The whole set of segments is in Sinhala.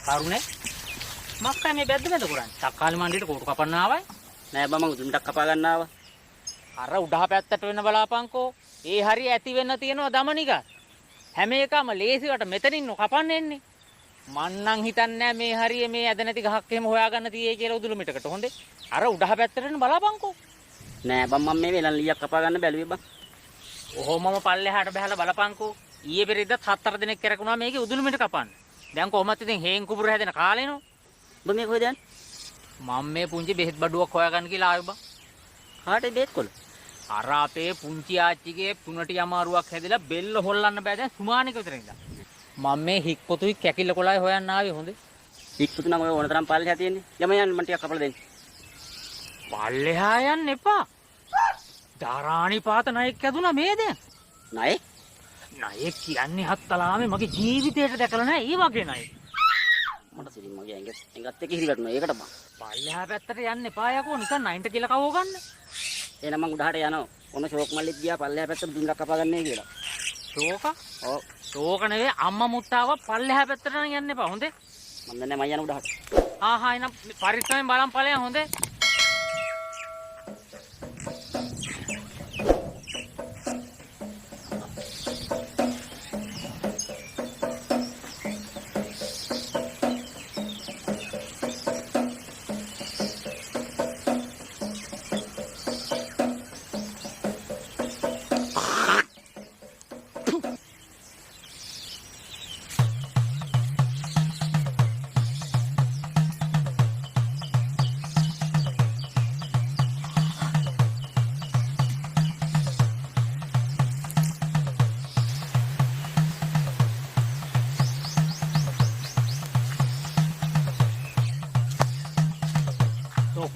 කරුණේ මක්කයි මේ බැද්ද මැද කරන්නේ. තක්කාලි මණ්ඩියට කොටු කපන්න ආවයි. නෑ බං මං උදුන්ටක් කපා ගන්න ආවා. අර උඩහ පැත්තට වෙන්න බලාපන්කෝ. ඒ හරිය ඇති වෙන්න තියෙනවා දමනික. හැම එකම ලේසියට මෙතනින් කපන්න එන්නේ. මන්නම් හිතන්නේ මේ හරිය මේ ඇද නැති ගහක් එහෙම හොයාගන්න තියෙයි කියලා උදුළු මිටකට. හොඳේ. අර උඩහ පැත්තට වෙන්න බලාපන්කෝ. නෑ බං මම මේ වෙලන් ලීයක් කපා ගන්න බැලුවේ බං. ඔහොමම පල්ලෙහාට බහලා බලපන්කෝ. ඊයේ පෙරේදත් 4 දිනක් කරකුණා මේකේ උදුළු මිට කපන්න. දැන් කොහොමද ඉතින් හේන් කුඹුර හැදෙන කාලේනෝ. බං මේ කොහෙද යන්නේ? මම මේ පුංචි බෙහෙත් බඩුවක් හොයාගන්න කියලා ආවේ බං. කාටද බේත් කොළ? අර අපේ පුංචි ආච්චිගේ පුනටි අමාරුවක් හැදිලා බෙල්ල හොල්ලන්න බෑ දැන් සුමානික විතර ඉඳලා. මම මේ හික් පොතුයි කැකිල්ල කොළයි හොයන්න ආවේ හොඳේ. හික් පුතු නම් ඔය ඕන තරම් පල්ලෙහා තියෙන්නේ. යම යන්න මම ටිකක් කපලා දෙන්න. පල්ලෙහා යන්න එපා. ධාරාණි පාත ණයෙක් ඇදුනා මේ දැන්. ණයෙක්? ණයෙක් කියන්නේ හත්තලාමේ මගේ ජීවිතේට දැකලා නැහැ ඒ වගේ ණයෙක්. මට සිරින් මගේ ඇඟත් එක්ක හිරි වැටුණා. ඒකට බං. පල්ලෙහා පැත්තට යන්න එපා යකෝ නිකන් නයින්ට කියලා කවෝ ගන්න. එහෙනම් මං උඩහට යනවා. ඔන්න ෂෝක් මල්ලිත් ගියා පල්ලෙහා පැත්තට දුන්නක් කපා ගන්නයි කියලා. ෂෝක? ඔව්. ෂෝක නෙවෙයි අම්මා මුත්තාව පල්ලෙහා පැත්තට නම් යන්න එපා හොඳේ. මම දන්නේ මම යන උඩහට. ආහා එනම් පරිස්සමෙන් බලන් ඵලයන් හොඳේ.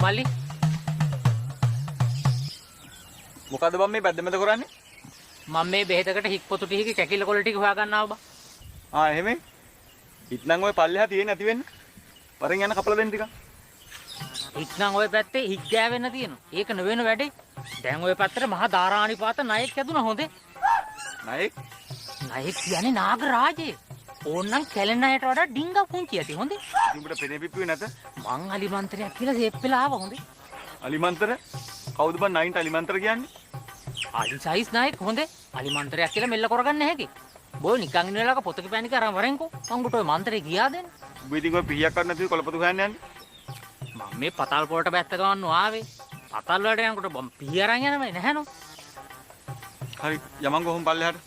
මල්ලි මොකද බම් මේ බැද්ද මැද කරන්නේ? මම මේ බෙහෙතකට හික් පොතු ටික කැකිල්ල කොළ ටික හොයාගන්න ආවා බා. එහෙමයි. හිටනම් ඔය පල්ලෙහා තියෙන්නේ නැති වෙන්න. වරෙන් යන කපලා දෙන්න ටිකක්. හිටනම් ඔය පැත්තේ හික් ගෑවෙන්න තියෙනවා. ඒක නෙවෙන වැඩේ. දැන් ඔය පැත්තට මහා ධාරාණි පාත ණයෙක් ඇදුනා හොඳේ. ණයෙක්? ණයෙක් කියන්නේ නාගරාජේ. ඕන්නම් කැලෙන අයට වඩා ඩිංගා පුංචි ඇති හොඳේ. උඹට පෙනේ පිප්පුවේ නැත? මං අලිමන්ත්‍රයක් කියලා සේප් වෙලා ආවා හොඳේ. අලිමන්තර? කවුද බං නයින්ට අලිමන්තර කියන්නේ? අලි සයිස් නායක හොඳේ. අලිමන්ත්‍රයක් කියලා මෙල්ල කරගන්න හැකි. බෝ නිකන් ඉන්න වෙලාවක පොතක පෑනික අරන් වරෙන්කෝ. මං උට ඔය මන්ත්‍රේ ගියා දෙන්න. උඹ ඉතින් ඔය පිහියක් ගන්න නැතුව කොළපතු හොයන්න යන්නේ? මම මේ පතල් පොලට බැත්ත ගවන්න ආවේ. පතල් වලට යනකොට මම පිහි අරන් යනවයි නැහැනෝ. හරි යමන් ගොහොම පල්ලෙහාට.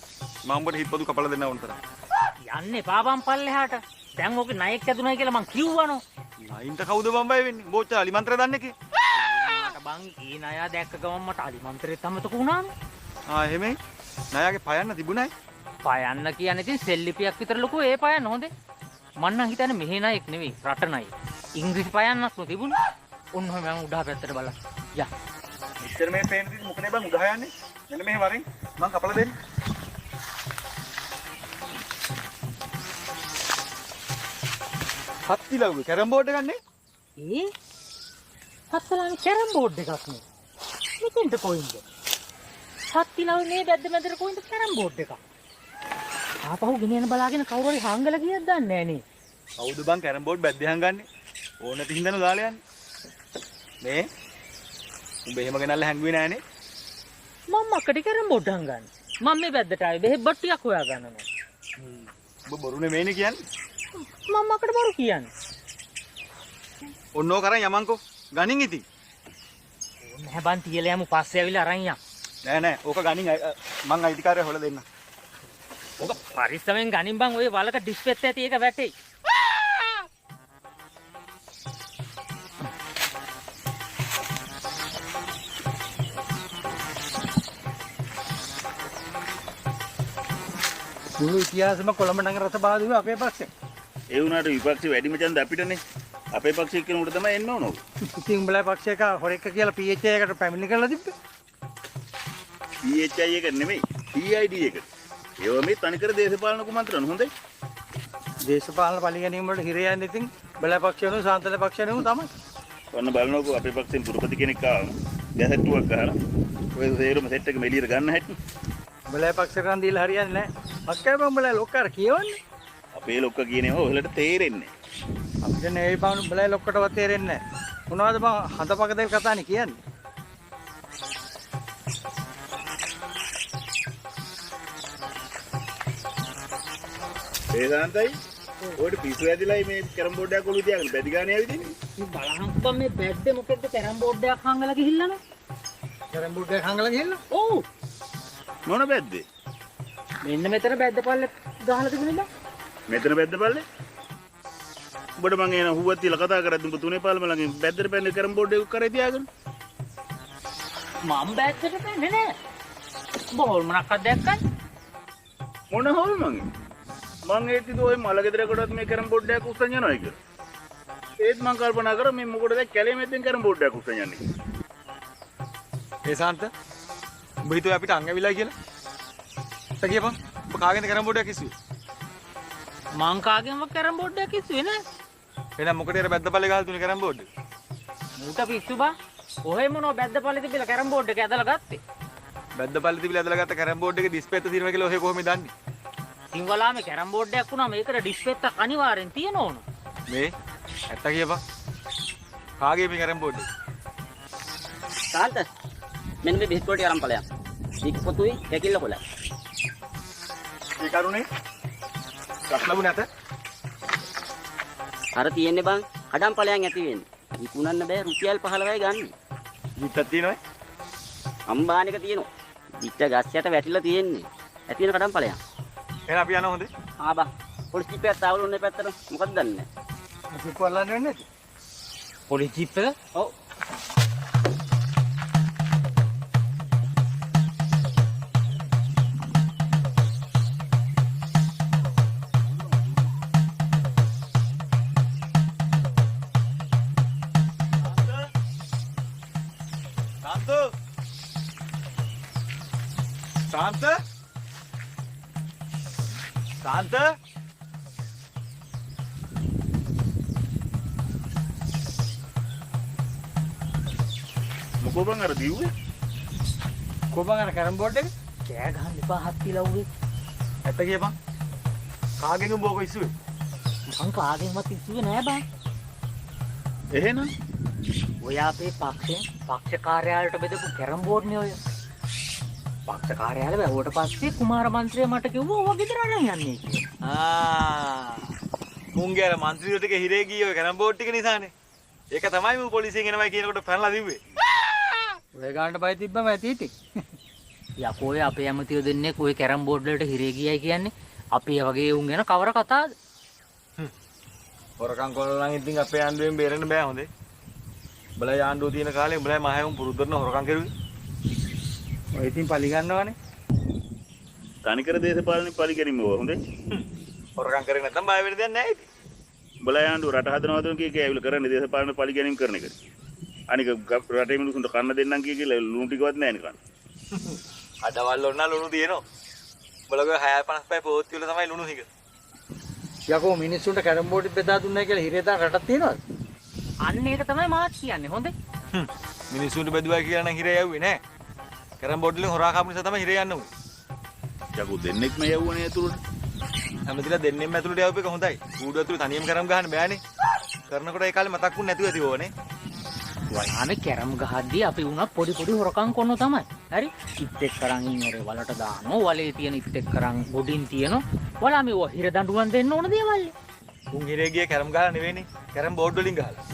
මම උඹට හිටපොතු කපලා දෙන්න ඕන තරම්. යන්න එපා බම් පල්ලෙහාට. දැන් ඕකේ ණයෙක් ඇදුණයි කියලා මං කිව්වනෝ. නයින්ට කවුද බම් බය වෙන්නේ? බෝච්ච අලිමන්තර දන්නේ කේ? මට බං ඒ ණයා දැක්ක ගමන් මට අලිමන්ත්‍රෙත් අමතක වුණානේ. එහෙමයි. ණයාගේ පයන්න තිබුණයි. පයන්න කියන්නේ ඉතින් සෙල්ලිපියක් විතර ලොකු ඒ පයන්න හොඳේ. මං නම් හිතන්නේ මෙහෙ ණයෙක් නෙවෙයි රට ණයෙක්. ඉංග්‍රීසි පයන්නක් නෙ තිබුණේ. ඔන්න ඔහම මම උඩහ පැත්තට බලන්න. යා. මෙච්චර මේ පේන ඉතින් මොකනේ බං උඩහ යන්නේ? මෙන්න මෙහෙ වරෙන් මං කපලා දෙන්න. හත්තිලව්වේ කැරම් බෝඩ් එකක් නේ? හත්තලානේ කැරම් බෝඩ් එකක් නේ. මෙතෙන්ට කොයින්ද? හත්තිලව්වේ මේ බැද්ද මැදට කොයින්ද කැරම් බෝඩ් එකක්? ආපහු ගෙනියන බලාගෙන කවුරු හරි හංගලා ගියද දන්නේ නැහැ නේ. කවුද බං කැරම් බෝඩ් බැද්දේ හංගන්නේ? ඕන නැති හින්දානු දාලා යන්නේ. මේ උඹ එහෙම ගෙනල්ලා හැංගුවේ නෑනේ. මම අක්කට කැරම් බෝඩ් හංගන්නේ. මම මේ බැද්දට ආවේ බෙහෙත් බට්ටියක් හොයා ගන්නවා. උඹ බොරුනේ මේනේ කියන්නේ. මම අක්කට බරු කියන්නේ. ඔන්නෝ කරන් යමන්කෝ. ගනින් ඉතින්. ඕන්න හැබන් තියලා යමු පස්සේ ඇවිල්ලා අරන් යන්න. නෑ ඕක ගනින් මං අයිතිකාරය හොල දෙන්න. ඕක පරිස්සමෙන් ගනින් බං ඔය වලක ඩිස්පෙත් ඇති ඒක වැටේ. මුළු ඉතිහාසෙම කොළඹ නගර රස බාදුවේ අපේ පක්ෂේ. ඒ වුණාට විපක්ෂේ වැඩිම ඡන්ද අපිටනේ. අපේ පක්ෂයේ කෙනෙකුට තමයි එන්න ඕන. ඉතින් උඹලා පක්ෂයක හොරෙක්ක කියලා PHI එකට පැමිණිලි කරලා තිබ්බේ. PHI එක නෙමෙයි PID එක. ඒව මේ තනිකර දේශපාලන කුමන්ත්‍රණ හොඳයි. දේශපාලන පරිගැනීම් වලට හිර යන්නේ ඉතින් බල පක්ෂයනෝ සාන්තල පක්ෂයනෝ තමයි. ඔන්න බලනකො අපේ පක්ෂෙන් පුරපති කෙනෙක් ආවා. ගැසට්ටුවක් ගහලා. ඔය සේරම සෙට් එක මෙලියට ගන්න හැටි. බල පක්ෂ කරන් දීලා හරියන්නේ නැහැ. මක්කයි බම්බලා ලොක්කාර කියවන්නේ. අපේ ලොක්ක කියනවා ඔයාලට තේරෙන්නේ අපිට නෙවෙයි බං උඹලා ලොක්කටවත් තේරෙන්නේ නැහැ. මොනවද බං හඳපක දෙල් කතානේ කියන්නේ? ඒ සාන්තයි ඔයාලට පිස්සු ඇදිලා මේ කැරම් බෝඩ් එකක් ඔලුව තියාගෙන බැදි ගානේ ආවිදින්නේ. ඉතින් බලහන්කම් මේ බැද්දේ මොකෙද්ද කැරම් බෝඩ් එකක් හංගලා ගිහිල්ලානේ. කැරම් බෝඩ් එක හංගලා ගිහලා. ඔව්. මොන බැද්දේ? මෙන්න මෙතන බැද්ද පල්ලේ ගහලා තිබුණේ බං. මෙතන බැද්ද පල්ලේ? උඹට මං එන හුවත් තියලා කතා කරද්දි උඹ තුනේ පාලම ළඟින් බැද්දට පැන්නේ කැරම් බෝඩ් එක කරේ තියාගෙන. මම බැද්දට පැන්නේ නෑ. බෝල් මොනක්ද දැක්කයි? මොන හොල් මං ඒත්තිද ඔය මල ගෙදරකටවත් මේ කැරම් බෝඩ් එකක් උස්සන් යනවා කියලා. ඒත් මං කල්පනා කරා මේ මොකටද කැලේ මැද්දෙන් කැරම් බෝඩ් එකක් උස්සන් යන්නේ. ඒ සාන්ත උඹ හිතුවේ අපිට අං ඇවිලා කියලා? ත කියපන් උඹ කාගෙන්ද කැරම් බෝඩ් එකක් ඉස්සුවේ? මං කාගෙන්වත් කැරම් බෝඩ් එකක් ඉස්සුවේ නෑ. එහෙනම් මොකටද අර බැද්දපල්ලේ ගහලා තුනේ කැරම් බෝඩ් එක? මූට පිස්සු බං. ඔහෙ මොනෝ බැද්දපල්ලේ තිබිලා කැරම් බෝඩ් එක ඇදලා ගත්තේ. බැද්දපල්ලේ තිබිලා ඇදලා ගත්ත කැරම් බෝඩ් එකේ ඩිස්ප්ලේ එක තියෙනවා කියලා ඔහෙ කොහොමද දන්නේ? සිංවලාමේ කැරම් බෝඩ් එකක් වුණාම ඒකට ඩිස්ප්ලේ එකක් අනිවාර්යෙන් තියෙන ඕන. මේ ඇත්ත කියපන්. කාගේ මේ කැරම් බෝඩ් එක? සාන්ත මෙන්න මේ බිස්කෝට් එක අරන් ඵලයන්. දීක පොතුයි කැකිල්ල කොලයි. ඒ කරුණේ රස්ලබු නැත. අර තියෙන්නේ බං කඩම් ඵලයන් ඇති වෙන්නේ. විකුණන්න බෑ රුපියල් 15යි ගන්න. විත්තක් තියෙනවද? අම්බානික තියෙනවා. පිට ගස් යට වැටිලා තියෙන්නේ. ඇති වෙන කඩම් ඵලයන්. එහෙනම් අපි යනවා හොඳේ. ආ බං පොලිස් ජීප් එකක් තාවුල් උන්නේ පැත්තට මොකක්ද දන්නේ අපි කොල්ලන්නේ වෙන්නේ නැති. පොලිස් ජීප් එක? ඔව් සාන්ත සාන්ත මොකෝ බං අර දිව්වේ? කොබන් අර කැරම් බෝඩ් එක? කෑ ගහන්න එපා හත්තිලා උගේ. ඇත්ත කියපන්. කාගෙන් උඹ ඔක ඉස්සුවේ? මං කාගෙන්වත් ඉස්සුවේ නෑ බං. එහෙනම් ඔය අපේ පක්ෂ කාර්යාලයට බෙදපු කැරම් බෝඩ් නේ ඔය. පක්ෂ කාර්යාලය වැහුවට පස්සේ කුමාර මන්ත්‍රිය මට කිව්වා ඔය ගෙදර අරන් යන්නේ කියලා. මුංගේ අර മന്ത്രിයෝ ටික හිරේ ගියේ ඔය කැරම් බෝඩ් ටික නිසානේ. ඒක තමයි මම පොලිසියෙන් එනවයි කියනකොට පැනලා දිව්වේ. ඔය ගානට බය තිබ්බම ඇති ඉතින්. යකෝ ඔය අපේ ඇමතියෝ දෙන්නේ කොයි කැරම් බෝඩ් වලට හිරේ ගියයි කියන්නේ අපි වගේ උන් ගැන කවර කතාවද? හොරකම් කරලා නම් ඉතින් අපේ ආණ්ඩුවෙන් බේරෙන්න බෑ හොඳේ. උඹලා ආණ්ඩුව තියෙන කාලේ උඹලා මහයුම් පුරුද්දන හොරකම් කරුවේ. ඔය ඉතින් පලි ගන්නවනේ. තනිකර දේශපාලනේ පලි ගැනීම ඕවා හොඳේ. හොරකම් කරේ නැත්නම් බය වෙන්න දෙයක් නැහැ ඉතින්. උඹලා ආණ්ඩුව රට හදනවද කිය කිය ඇවිල්ලා කරන්නේ දේශපාලනේ පලි ගැනීම කරන එක. අනික රටේ මිනිස්සුන්ට කන්න දෙන්නම් කිය කියලා ලුණු ටිකවත් නැහැ නේ කන්න. අඩවල් වල නම් ලුණු තියෙනවා. උඹලගේ 6.55 පොත් වල තමයි ලුණු හිග. යකෝ මිනිස්සුන්ට කැරම් බෝඩ් බෙදා දුන්නා කියලා හිරේ දාන රටක් තියෙනවද? අන්න ඒක තමයි මාත් කියන්නේ හොඳේ. මිනිස්සුන්ට බෙදුවා කියලා නම් හිරේ යව්වේ නෑ. කැරම් බෝඩ් වලින් හොරා කාපු නිසා තමයි හිරේ යන්න උනේ. යකෝ දෙන්නෙක්ම යවුවනේ ඇතුළට. හැමතිලා දෙන්නෙම ඇතුළට යවපු එක හොඳයි. ඌඩුව ඇතුළේ තනියම කැරම් ගහන්න බෑනේ. කරනකොට ඒ කාලේ මතක් වුනේ නැතුව ඇති ඕනේ. වයානේ කැරම් ගහද්දී අපි උනත් පොඩි හොරකම් කරනවා තමයි. හරි? ඉත් එක් කරන් ඉන්නේ වලට දානවා. වලේ තියෙන ඉත් එක් කරන් ගොඩින් තියෙනවා. වලා මේ හිර දඬුවම් දෙන්න ඕන දේවල්. උන් හිරේ ගියේ කැරම් ගහලා නෙවෙයිනේ. කැරම් බෝඩ් වලින් ගහලා.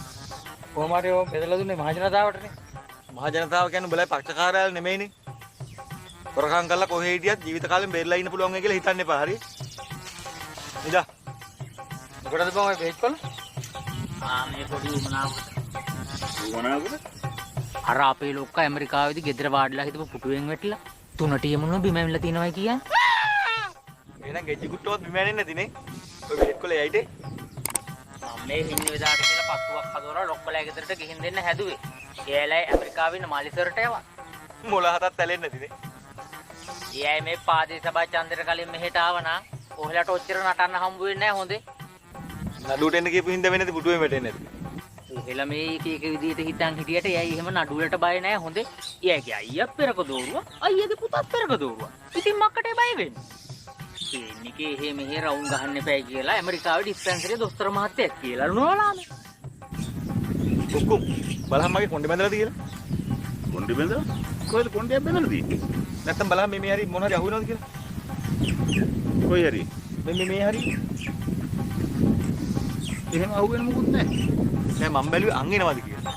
කොහොමද ඔය බෙදලා දුන්නේ මහ ජනතාවටනේ? මහ ජනතාව කියන්නේ උඹලා පක්ෂකාරයල් නෙමෙයිනේ. හොරකම් කරලා කොහේ හිටියත් ජීවිත කාලෙම බේරලා ඉන්න පුළුවන් වෙයි කියලා හිතන්න එපා. හරි? ඉදා. මොකටද බං ඔය පේජ් කොල්ල? මේ පොඩි උමනාවකට. මොනවාද? අර අපේ ලොක්ක ඇමරිකාවේදී ගෙදර වාඩිලා හිටපු පුටුවෙන් වැටිලා තුනට යමුණු බිම ඇවිල්ලා තිනවයි කියන්නේ. එහෙනම් ගෙජ්ජි කුට්ටුවත් බිම ඇනෙන්නේ නැතිනේ. ඔය බෙහෙත් කොලේ යයිටේ. මම මේ හින්නේ දාට කියලා පත්තුවක් හදවලා ලොක්කලා ගෙදරට ගිහින් දෙන්න හැදුවේ. එයාලයි ඇමරිකාවේ ඉන්න මාලිසර්ට යවා. මොළ හතක් තැලෙන්නේ නැතිනේ. ඊයයි මේ පාදේ සභා චන්ද්‍ර කලින් මෙහෙට ආවනා ඔහෙලට ඔච්චර නටන්න හම්බ වෙන්නේ නැහැ හොඳේ. නඩුවට එන්න කියපු හින්දා වෙන්නේ නැති පුටුවෙන් වැටෙන්නේ නැති. ඔහෙලා මේ එක විදිහට හිතන් හිටියට එයයි එහෙම නඩුවලට බය නැහැ හොඳේ. එයාගේ අයියා පෙරක දෝරුවා. අයියාගේ පුතාත් පෙරක දෝරුවා. ඉතින් මක්කටේ බය වෙන්නේ. ක්ලිනිකේ එහෙ මෙහෙ රවුම් ගහන්න එපයි කියලා ඇමරිකාවේ ඩිස්පෙන්සරියේ දොස්තර මහත්තයෙක් කියලා නෝලාම. කුක්කු බලහන් මගේ කොණ්ඩේ බැඳලා තියෙලා. කොණ්ඩෙ බැඳලා? කොහෙද කොණ්ඩයක් බැඳලා තියෙන්නේ? නැත්තම් බලහන් මේ හරි මොන හරි අහුවෙනවද කියලා. කොයි හරි? මේ හරි. එහෙම අහුවෙන මොකුත් නැහැ. නෑ මම බැලුවේ අං එනවද කියලා.